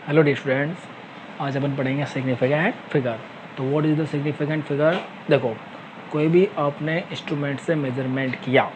Hello dear students, आज अपन पढ़ेंगे significant figure. तो what is the significant figure. देखो, कोई भी आपने इंस्ट्रूमेंट से मेजरमेंट किया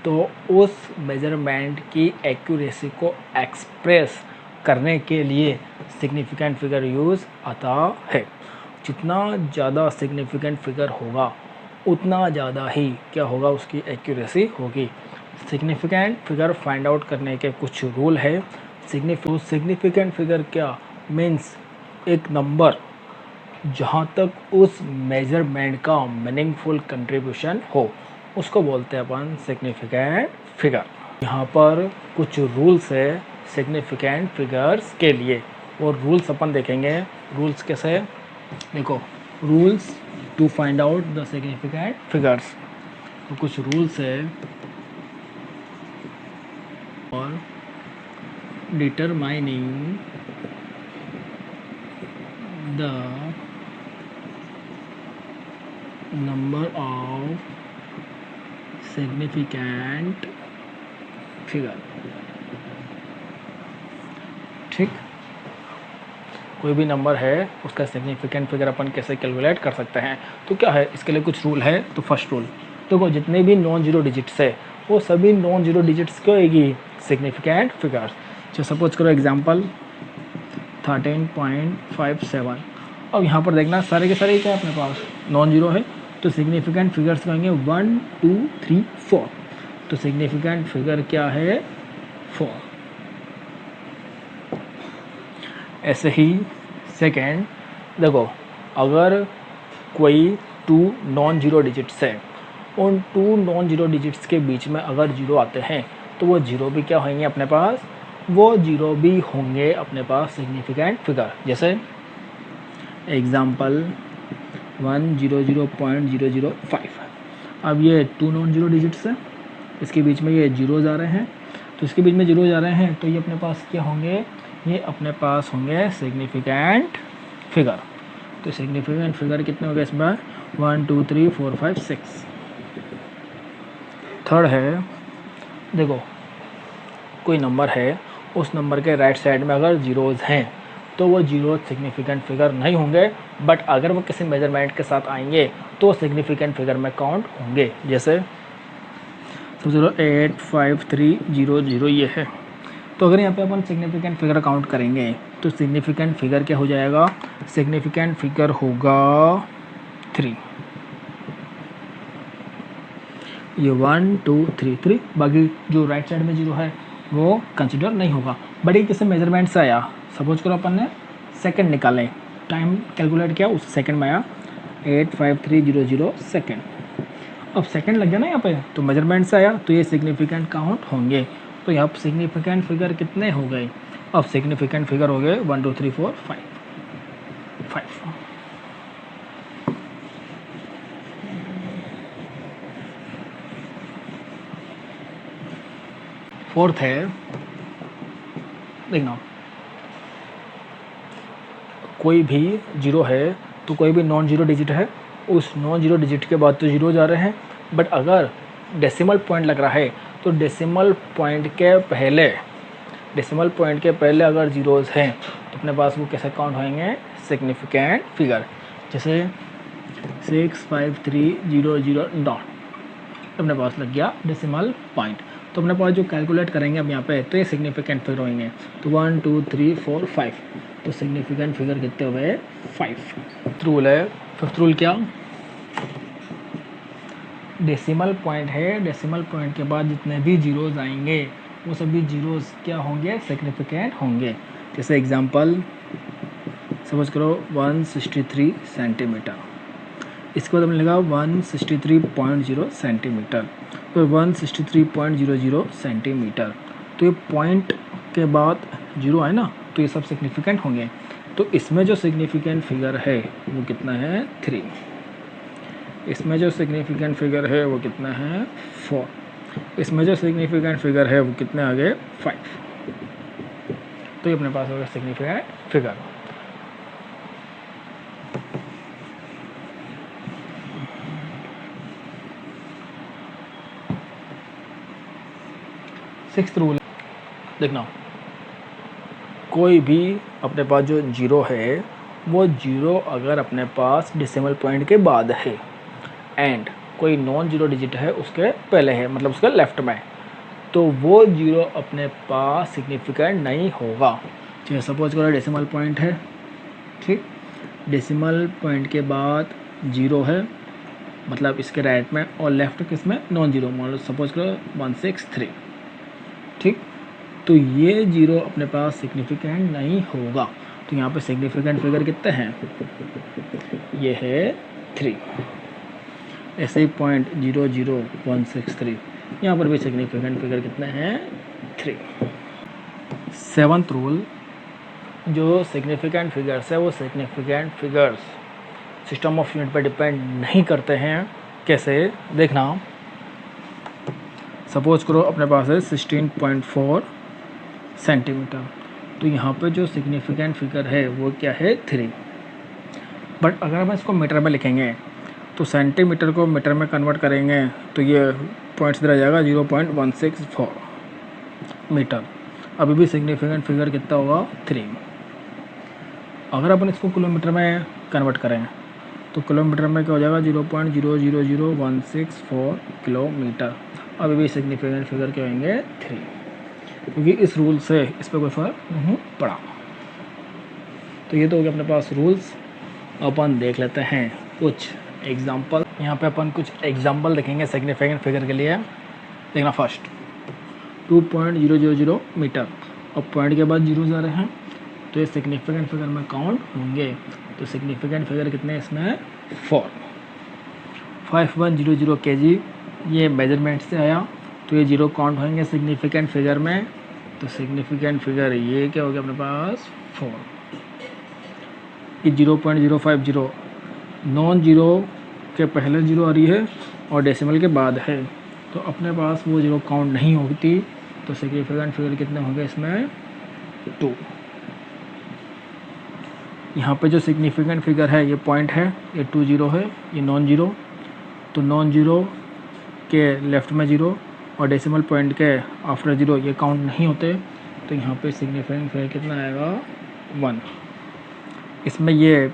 तो उस मेजरमेंट की एक्यूरेसी को एक्सप्रेस करने के लिए सिग्निफिकेंट फिगर यूज़ आता है। जितना ज़्यादा सिग्निफिकेंट फिगर होगा उतना ज़्यादा ही क्या होगा, उसकी एक्यूरेसी होगी। सिग्निफिकेंट फिगर फाइंड आउट करने के कुछ रूल है। सिग्निफिकेंट फिगर क्या मीन्स एक नंबर जहाँ तक उस मेजरमेंट का मीनिंगफुल कंट्रीब्यूशन हो, उसको बोलते हैं अपन सिग्निफिकेंट फिगर। यहाँ पर कुछ रूल्स है सिग्निफिकेंट फिगर्स के लिए, और रूल्स अपन देखेंगे। रूल्स कैसे, देखो, rules to find out the significant figures. तो कुछ रूल्स है और determining the number of significant figure। ठीक, कोई भी नंबर है उसका सिग्निफिकेंट फिगर अपन कैसे कैलकुलेट कर सकते हैं। तो क्या है, इसके लिए कुछ रूल है। तो फर्स्ट रूल, देखो, जितने भी नॉन जीरो डिजिट्स है वो सभी नॉन जीरो डिजिट्स क्या होगी, सिग्निफिकेंट फिगर्स। जो सपोज करो एग्जांपल 13.57। अब यहाँ पर देखना सारे के सारे क्या है अपने पास नॉन जीरो है, तो सिग्निफिकेंट फिगर्स कहेंगे 1 2 3 4। तो सिग्निफिकेंट फिगर क्या है, 4। ऐसे ही सेकेंड, देखो, अगर कोई 2 नॉन जीरो डिजिट्स है, उन 2 नॉन जीरो डिजिट्स के बीच में अगर जीरो आते हैं तो वो जीरो भी क्या होंगे अपने पास, वो जीरो भी होंगे अपने पास सिग्निफिकेंट फिगर। जैसे एग्जाम्पल 100.005। अब ये 2 नॉन जीरो डिजिट्स है, इसके बीच में ये जीरोज आ रहे हैं, तो इसके बीच में जीरोज आ रहे हैं, तो ये अपने पास क्या होंगे, ये अपने पास होंगे सिग्निफिकेंट फिगर। तो सिग्निफिकेंट फिगर कितने हो गए इसमें, 1 2 3 4 5 6। थर्ड है, देखो, कोई नंबर है, उस नंबर के राइट साइड में अगर जीरोज हैं तो वो जीरो सिग्निफिकेंट फिगर नहीं होंगे, बट अगर वो किसी मेजरमेंट के साथ आएंगे तो सिग्निफिकेंट फिगर में काउंट होंगे। जैसे समझो 85300 ये है, तो अगर यहाँ पे अपन सिग्निफिकेंट फिगर काउंट करेंगे तो सिग्निफिकेंट फिगर क्या हो जाएगा, सिग्निफिकेंट फिगर होगा 3। ये 1 2 3 3, बाकी जो राइट साइड में जीरो है वो कंसिडर नहीं होगा। बट ये किसी मेजरमेंट से आया, सपोज करो अपन ने सेकंड निकाले, टाइम कैलकुलेट किया, उस सेकंड में आया 85300 सेकंड। अब सेकंड लग गया ना यहाँ पे, तो मेजरमेंट से आया, तो ये सिग्निफिकेंट काउंट होंगे। तो यहाँ सिग्निफिकेंट फिगर कितने हो गए, अब सिग्निफिकेंट फिगर हो गए 1 2 3 4 5 5। फोर्थ है, देखना, कोई भी जीरो है तो कोई भी नॉन जीरो डिजिट है, उस नॉन जीरो डिजिट के बाद तो जीरो जा रहे हैं, बट अगर डेसिमल पॉइंट लग रहा है तो डेसिमल पॉइंट के पहले अगर जीरोज हैं तो अपने पास वो कैसे काउंट होंगे, सिग्निफिकेंट फिगर। जैसे 65300 डॉट, अपने पास लग गया डेसिमल पॉइंट, तो अपने पास जो कैलकुलेट करेंगे अब यहाँ पे, तो ये सिग्निफिकेंट फिगर होंगे। तो 1 2 3 4 5, तो सिग्निफिकेंट फिगर कितने हुए, 5। रूल है, फिफ्थ रूल क्या, डेसिमल पॉइंट है, डेसिमल पॉइंट के बाद जितने भी जीरोज आएंगे वो सभी जीरोज क्या होंगे, सिग्निफिकेंट होंगे। जैसे एग्जांपल समझ करो 163 सेंटीमीटर, इसके बाद हमने लगा 163.0 सेंटीमीटर, तो 163.00 सेंटीमीटर, तो ये पॉइंट के बाद जीरो है ना, तो ये सब सिग्निफिकेंट होंगे। तो इसमें जो सिग्निफिकेंट फिगर है वो कितना है, 3। इसमें जो सिग्निफिकेंट फिगर है वो कितना है, 4। इसमें जो सिग्निफिकेंट फिगर है वो कितने आ गए, 5। तो ये अपने पास होगा सिग्निफिकेंट फिगर। सिक्स्थ रूल, देखना, कोई भी अपने पास जो जीरो है वो जीरो अगर अपने पास डेसिमल पॉइंट के बाद है एंड कोई नॉन जीरो डिजिट है उसके पहले है, मतलब उसके लेफ्ट में, तो वो जीरो अपने पास सिग्निफिकेंट नहीं होगा। चाहे सपोज करो डेसिमल पॉइंट है, ठीक, डेसिमल पॉइंट के बाद जीरो है, मतलब इसके राइट में, और लेफ्ट किसमें, नॉन जीरो, मान लो सपोज करो 163, ठीक, तो ये जीरो अपने पास सिग्निफिकेंट नहीं होगा। तो यहाँ पे सिग्निफिकेंट फिगर कितने हैं, ये है 3। ऐसे ही 0.00163, यहाँ पर भी सिग्निफिकेंट फिगर कितने हैं, 3। 7th रूल, जो सिग्निफिकेंट फिगर्स है वो significant figures system of unit पर डिपेंड नहीं करते हैं। कैसे, देखना, सपोज करो अपने पास है 16.4 सेंटीमीटर, तो यहाँ पे जो सिग्निफिकेंट फिगर है वो क्या है, 3। बट अगर हम इसको मीटर में लिखेंगे तो सेंटीमीटर को मीटर में कन्वर्ट करेंगे तो ये पॉइंट्स इधर आ जाएगा 0.164 मीटर। अभी भी सिग्निफिकेंट फिगर कितना होगा, 3। अगर अपन इसको किलोमीटर में कन्वर्ट करें तो किलोमीटर में क्या हो जाएगा, 0.000164 किलोमीटर। अभी भी सिग्निफिकेंट फिगर क्या होंगे, 3, क्योंकि इस रूल से इस पर कोई फर्क नहीं पड़ा। तो ये तो हो गया अपने पास रूल्स। अपन देख लेते हैं कुछ एग्जाम्पल। यहाँ पे अपन कुछ एग्जाम्पल देखेंगे सिग्निफिकेंट फिगर के लिए। देखना, फर्स्ट 2.000 मीटर, और पॉइंट के बाद जीरो जा रहे हैं तो ये सिग्निफिकेंट फिगर में काउंट होंगे। तो सिग्निफिकेंट फिगर कितने इसमें, 4। 5100 kg, ये मेजरमेंट से आया तो ये जीरो काउंट होंगे सिग्निफिकेंट फिगर में। तो सिग्निफिकेंट फिगर ये क्या हो गया अपने पास, 4। ये 0.050 नॉन जीरो के पहले जीरो आ रही है और डेसिमल के बाद है, तो अपने पास वो जीरो काउंट नहीं होती। तो सिग्निफिकेंट फिगर कितने होंगे इसमें, 2। यहाँ पे जो सिग्निफिकेंट फिगर है ये पॉइंट है, ये 20 है, ये नॉन जीरो, तो नॉन जीरो के लेफ्ट में जीरो और डेसिमल पॉइंट के आफ्टर जीरो ये काउंट नहीं होते। तो यहाँ पे सिग्निफिकेंट फिगर कितना आएगा, 1। इसमें ये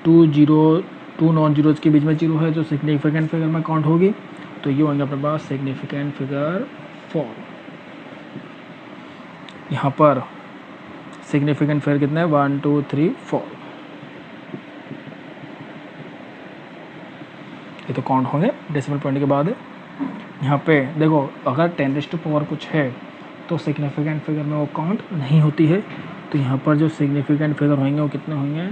2 नॉन जीरोज के बीच में जीरो है जो सिग्निफिकेंट फिगर में काउंट होगी, तो ये होंगे अपने पास सिग्निफिकेंट फिगर 4। यहाँ पर सिग्निफिकेंट फिगर कितने हैं, 1 2 3 4, ये तो काउंट होंगे डेसिमल पॉइंट के बाद। यहाँ पे देखो, अगर 10⁻⁴ कुछ है तो सिग्निफिकेंट फिगर में वो काउंट नहीं होती है। तो यहाँ पर जो सिग्निफिकेंट फिगर होंगे वो कितने होंगे,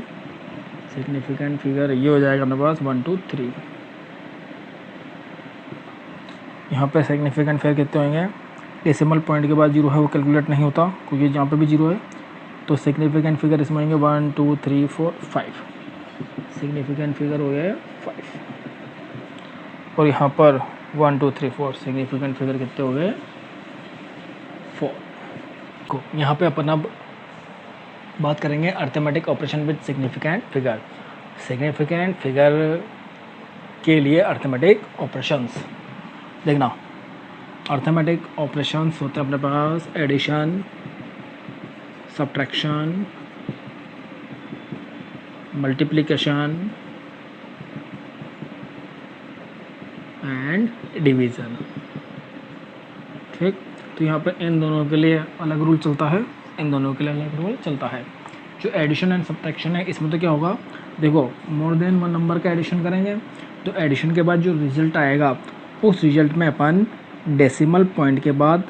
सिग्निफिकेंट फिगर ये हो जाएगा अपने पास 1 2 3। यहाँ पे सिग्निफिकेंट फिगर कितने होंगे, डेसिमल पॉइंट के बाद जीरो है वो कैलकुलेट नहीं होता क्योंकि यहाँ पे भी जीरो है। तो सिग्निफिकेंट फिगर इसमें होंगे 1 2 3 4 5, सिग्निफिकेंट फिगर हो गया 5। और यहाँ पर 1 2 3 4 सिग्निफिकेंट फिगर कितने हो गए, 4 को। यहाँ पे अपन अब बात करेंगे arithmetic operation with significant figure. Significant figure के लिए अर्थमेटिक ऑपरेशंस देखना, अर्थमेटिक ऑपरेशंस होते हैं अपने पास addition, subtraction, multiplication and division, ठीक। तो यहाँ पे इन दोनों के लिए अलग रूल चलता है, इन दोनों के लिए अलग रूल चलता है। जो एडिशन एंड सब्ट्रैक्शन है इसमें तो क्या होगा, देखो मोर देन 1 नंबर का एडिशन करेंगे तो एडिशन के बाद जो रिजल्ट आएगा उस रिजल्ट में अपन डेसिमल पॉइंट के बाद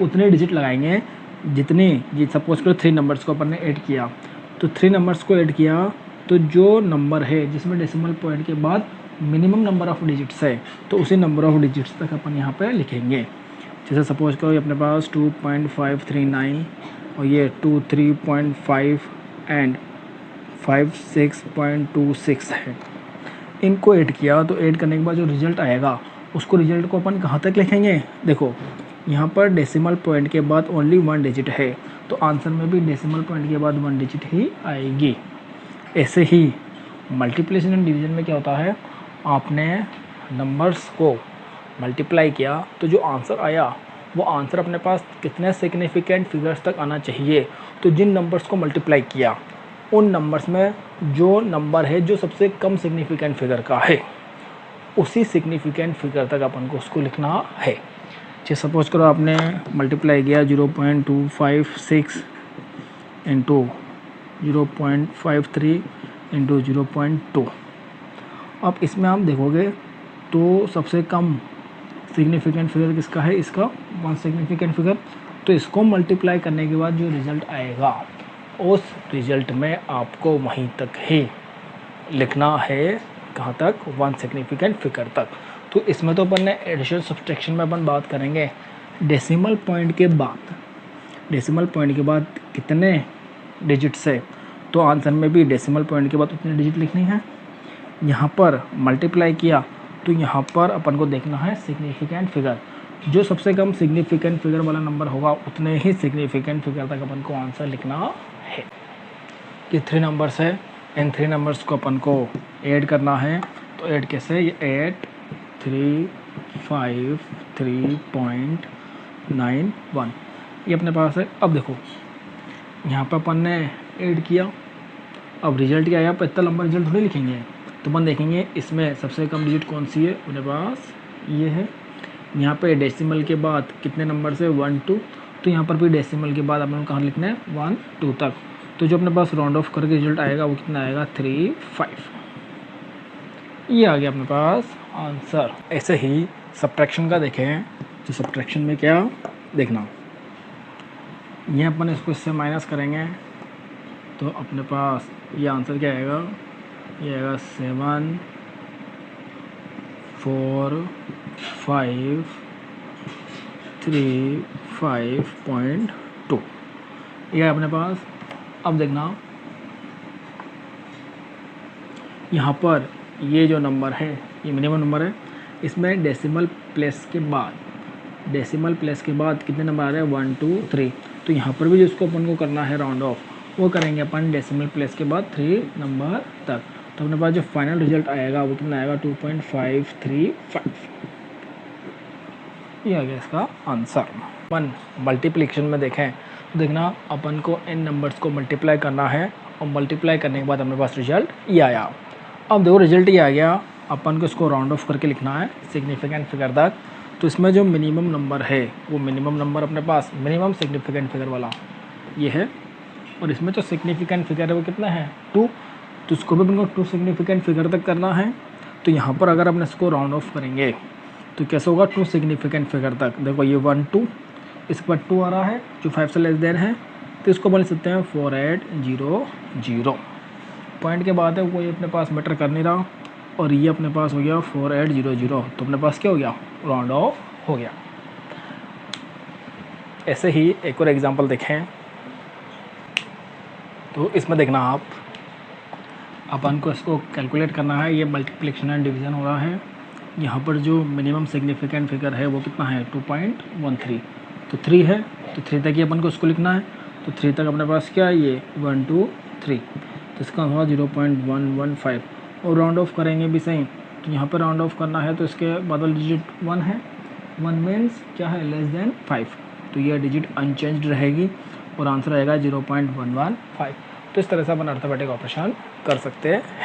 उतने डिजिट लगाएंगे जितने, जी सपोज करो 3 नंबर्स को अपन ने ऐड किया, तो 3 नंबर्स को ऐड किया तो जो नंबर है जिसमें डेसिमल पॉइंट के बाद मिनिमम नंबर ऑफ डिजिट्स है तो उसी नंबर ऑफ डिजिट्स तक अपन यहाँ पे लिखेंगे। जैसे सपोज करो ये अपने पास 2.539 और ये 23.5 एंड 56.26 है, इनको ऐड किया तो ऐड करने के बाद जो रिजल्ट आएगा उसको रिजल्ट को अपन कहाँ तक लिखेंगे, देखो यहाँ पर डेसिमल पॉइंट के बाद ओनली 1 डिजिट है तो आंसर में भी डेसिमल पॉइंट के बाद 1 डिजिट ही आएगी। ऐसे ही मल्टीप्लिकेशन एंड डिवीजन में क्या होता है, आपने नंबर्स को मल्टीप्लाई किया तो जो आंसर आया वो आंसर अपने पास कितने सिग्निफिकेंट फिगर्स तक आना चाहिए, तो जिन नंबर्स को मल्टीप्लाई किया उन नंबर्स में जो नंबर है जो सबसे कम सिग्निफिकेंट फिगर का है उसी सिग्निफिकेंट फिगर तक अपन को उसको लिखना है। जैसे सपोज करो आपने मल्टीप्लाई किया 0.256 इंटू 0.53 इंटू 0.2। अब इसमें आप देखोगे तो सबसे कम सिग्निफिकेंट फिगर किसका है, इसका वन सिग्निफिकेंट फिगर। तो इसको मल्टीप्लाई करने के बाद जो रिज़ल्ट आएगा उस रिज़ल्ट में आपको वहीं तक ही लिखना है, कहाँ तक, वन सिग्निफिकेंट फिगर तक। तो इसमें तो अपन ने एडिशन सब्सट्रैक्शन में अपन बात करेंगे डेसिमल पॉइंट के बाद। डेसिमल पॉइंट के बाद कितने डिजिट्स है, तो आंसर में भी डेसिमल पॉइंट के बाद उतने डिजिट लिखनी है। यहाँ पर मल्टीप्लाई किया तो यहाँ पर अपन को देखना है सिग्निफिकेंट फिगर। जो सबसे कम सिग्निफिकेंट फिगर वाला नंबर होगा उतने ही सिग्निफिकेंट फिगर तक अपन को आंसर लिखना है। ये 3 नंबर्स है, इन 3 नंबर्स को अपन को ऐड करना है। तो ऐड कैसे, ये 8353.91 ये अपने पास है। अब देखो यहाँ पर अपन ने ऐड किया, अब रिजल्ट क्या आया, पर इतना लंबा रिजल्ट थोड़ी लिखेंगे। तो अपन देखेंगे इसमें सबसे कम डिजिट कौन सी है, अपने पास ये है। यहाँ पे डेसिमल के बाद कितने नंबर से 1 2, तो यहाँ पर भी डेसिमल के बाद अपन को कहाँ लिखना है 1 2 तक। तो जो अपने पास राउंड ऑफ करके रिजल्ट आएगा वो कितना आएगा 3 5। ये आ गया अपने पास आंसर। ऐसे ही सब्ट्रैक्शन का देखें, तो सब्ट्रैक्शन में क्या देखना, ये अपन इसको इससे माइनस करेंगे तो अपने पास ये आंसर क्या आएगा, ये आएगा 7 4 5 3 5.2 ये है अपने पास। अब देखना यहाँ पर ये जो नंबर है ये मिनिमम नंबर है, इसमें डेसिमल प्लेस के बाद कितने नंबर आ रहे हैं 1 2 3। तो यहाँ पर भी जिसको अपन को करना है राउंड ऑफ वो करेंगे अपन डेसिमल प्लेस के बाद 3 नंबर तक। तो अपने पास जो फाइनल रिजल्ट आएगा वो कितना आएगा 2.535। ये आ गया इसका आंसर। अपन मल्टीप्लिकेशन में देखें तो देखना अपन को इन नंबर्स को मल्टीप्लाई करना है और मल्टीप्लाई करने के बाद अपने पास रिजल्ट ये आया। अब देखो रिजल्ट ये आ गया, अपन को इसको राउंड ऑफ करके लिखना है सिग्निफिकेंट फिगर तक। तो इसमें जो मिनिमम नंबर है वो मिनिमम नंबर अपने पास मिनिमम सिग्निफिकेंट फिगर वाला ये है, और इसमें जो सिग्निफिकेंट फिगर है वो कितना है 2। तो इसको भी अपन को 2 सिग्निफिकेंट फिगर तक करना है। तो यहाँ पर अगर अपन इसको राउंड ऑफ करेंगे तो कैसे होगा 2 सिग्निफिकेंट फिगर तक। देखो ये 1 2, इसके बाद 2 आ रहा है जो 5 से लेस देन है, तो इसको बोल सकते हैं 4800। पॉइंट के बाद है वो ये अपने पास मैटर कर नहीं रहा, और ये अपने पास हो गया 4800। तो अपने पास क्या हो गया, राउंड ऑफ हो गया। ऐसे ही एक और एग्जांपल देखें तो इसमें देखना आप, अपन को इसको कैलकुलेट करना है। ये मल्टीप्लिकेशन एंड डिवीज़न हो रहा है। यहाँ पर जो मिनिमम सिग्निफिकेंट फिगर है वो कितना है 2.13। तो 3 है तो 3 तक ही अपन को इसको लिखना है। तो 3 तक अपने पास क्या है ये 1 2 3, तो इसका होगा 0.115। और राउंड ऑफ करेंगे भी सही, तो यहाँ पर राउंड ऑफ करना है तो इसके बाद वाला डिजिट 1 है। 1 मीन्स क्या है लेस देन 5, तो ये डिजिट अनचेंज्ड रहेगी और आंसर आएगा 0.115। तो इस तरह से अपन अर्थमेटिक ऑपरेशन कर सकते हैं।